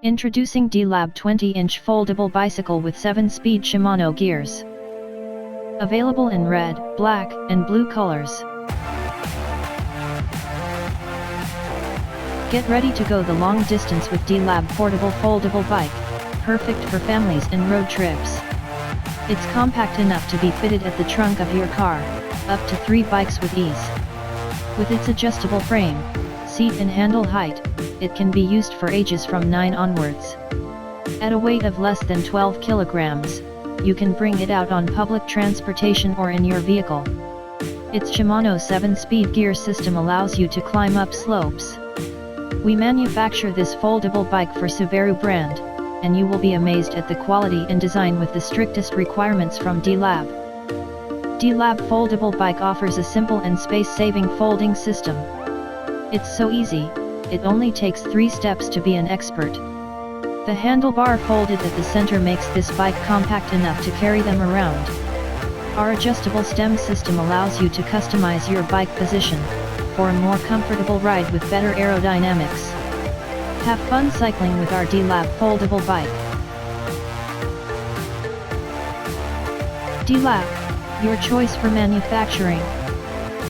Introducing D.LAB 20-inch foldable bicycle with 7-speed Shimano gears. Available in red, black, and blue colors. Get ready to go the long distance with D.LAB Portable Foldable Bike, perfect for families and road trips. It's compact enough to be fitted at the trunk of your car, up to 3 bikes with ease. With its adjustable frame, seat and handle height, it can be used for ages from 9 onwards. At a weight of less than 12 kilograms, you can bring it out on public transportation or in your vehicle. Its Shimano 7-speed gear system allows you to climb up slopes. We manufacture this foldable bike for Subaru brand, and you will be amazed at the quality and design with the strictest requirements from D.LAB. D.LAB Foldable Bike offers a simple and space-saving folding system. It's so easy, it only takes 3 steps to be an expert. The handlebar folded at the center makes this bike compact enough to carry them around. Our adjustable stem system allows you to customize your bike position, for a more comfortable ride with better aerodynamics. Have fun cycling with our D.LAB Foldable Bike. D.LAB, your choice for manufacturing.